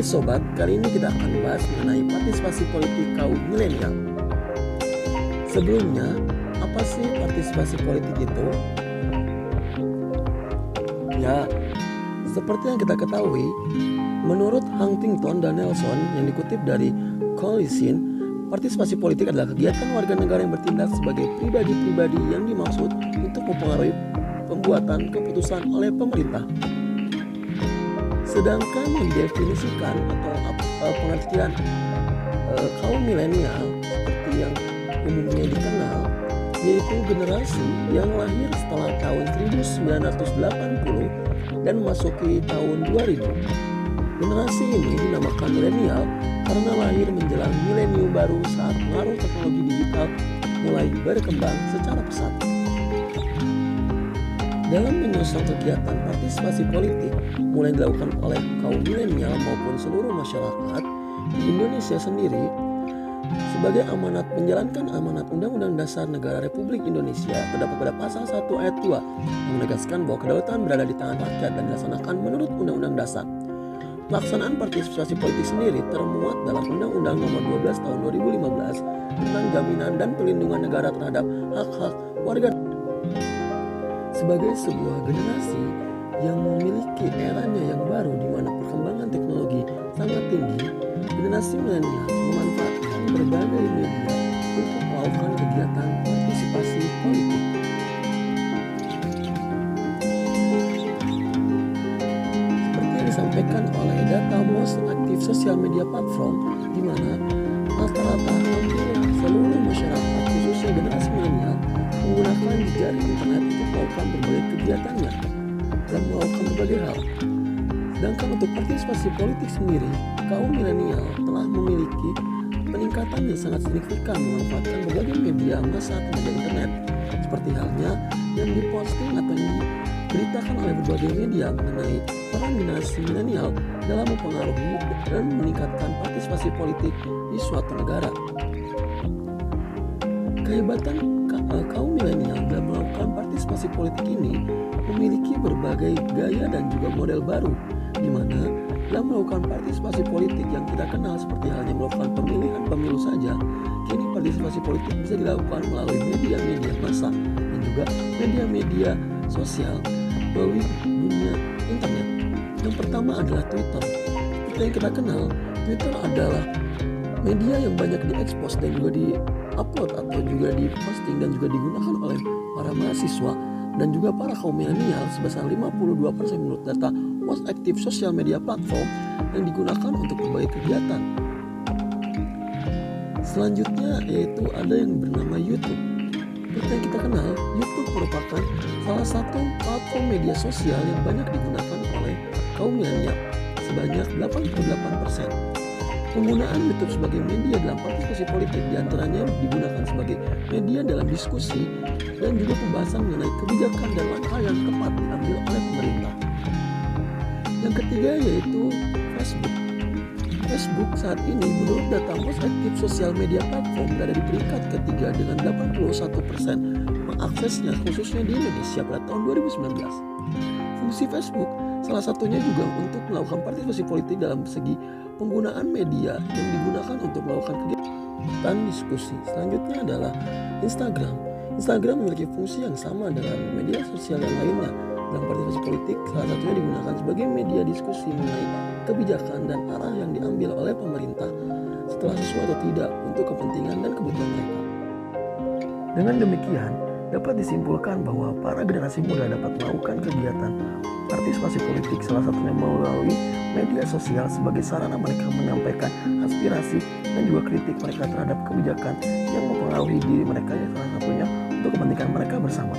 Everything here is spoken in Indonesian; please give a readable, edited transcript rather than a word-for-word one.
sobat, kali ini kita akan bahas mengenai partisipasi politik kaum milenial. Sebelumnya, apa sih partisipasi politik itu? Ya, seperti yang kita ketahui, menurut Huntington dan Nelson yang dikutip dari Coalition, partisipasi politik adalah kegiatan warga negara yang bertindak sebagai pribadi-pribadi yang dimaksud untuk mempengaruhi pembuatan keputusan oleh pemerintah. Sedangkan mendefinisikan atau pengertian kaum milenial seperti yang umumnya dikenal, yaitu generasi yang lahir setelah tahun 1980 dan memasuki tahun 2000. Generasi ini dinamakan milenial karena lahir menjelang milenium baru saat pengaruh teknologi digital mulai berkembang secara pesat. Dalam menyusun kegiatan partisipasi politik mulai dilakukan oleh kaum milenial maupun seluruh masyarakat di Indonesia sendiri sebagai amanat menjalankan amanat Undang-Undang Dasar Negara Republik Indonesia terdapat pada pasal 1 ayat 2 yang menegaskan bahwa kedaulatan berada di tangan rakyat dan dilaksanakan menurut Undang-Undang Dasar. Pelaksanaan partisipasi politik sendiri termuat dalam Undang-Undang Nomor 12 Tahun 2015 tentang jaminan dan perlindungan negara terhadap hak-hak warga. Sebagai sebuah generasi yang memiliki eranya yang baru di mana perkembangan teknologi sangat tinggi, generasi milenial memanfaatkan berbagai media untuk melakukan kegiatan partisipasi politik. Seperti yang disampaikan oleh data most active social media platform, di mana rata-rata hampir seluruh masyarakat khususnya generasi milenial menggunakan jaring internet untuk melakukan berbagai kegiatannya dan melakukan berbagai hal. Sedangkan untuk partisipasi politik sendiri, kaum milenial telah memiliki peningkatan yang sangat signifikan memanfaatkan berbagai media massa media internet, seperti halnya yang diposting atau diberitakan oleh berbagai media mengenai peran generasi milenial dalam mempengaruhi dan meningkatkan partisipasi politik di suatu negara. Kehebatan kaum milenial dalam melakukan partisipasi politik ini memiliki berbagai gaya dan juga model baru, di mana dalam melakukan partisipasi politik yang kita kenal seperti halnya melakukan pemilihan pemilu saja, kini partisipasi politik bisa dilakukan melalui media-media massa dan juga media-media sosial melalui dunia internet. Yang pertama adalah Twitter. Seperti yang kita kenal, Twitter adalah media yang banyak diekspos dan juga di-upload atau juga diposting dan juga digunakan oleh para mahasiswa dan juga para kaum milenial sebesar 52% menurut data most active social media platform yang digunakan untuk berbagai kegiatan. Selanjutnya yaitu ada yang bernama YouTube. Seperti yang kita kenal, YouTube merupakan salah satu platform media sosial yang banyak digunakan oleh kaum milenial sebanyak 88%. Penggunaan YouTube sebagai media dalam partisipasi politik diantaranya digunakan sebagai media dalam diskusi dan juga pembahasan mengenai kebijakan dan langkah yang tepat diambil oleh pemerintah. Yang ketiga yaitu Facebook. Facebook saat ini menurut data most active social media platform berada di peringkat ketiga dengan 81% mengaksesnya khususnya di Indonesia pada tahun 2019. Fungsi Facebook salah satunya juga untuk melakukan partisipasi politik dalam segi penggunaan media yang digunakan untuk melakukan kegiatan diskusi. Selanjutnya adalah Instagram. Instagram memiliki fungsi yang sama dengan media sosial yang lainnya dalam partisipasi politik. Salah satunya digunakan sebagai media diskusi mengenai kebijakan dan arah yang diambil oleh pemerintah setelah sesuai atau tidak untuk kepentingan dan kebutuhan mereka. Dengan demikian, dapat disimpulkan bahwa para generasi muda dapat melakukan kegiatan partisipasi politik salah satunya melalui media sosial sebagai sarana mereka menyampaikan aspirasi dan juga kritik mereka terhadap kebijakan yang mempengaruhi diri mereka, salah satunya untuk kepentingan mereka bersama.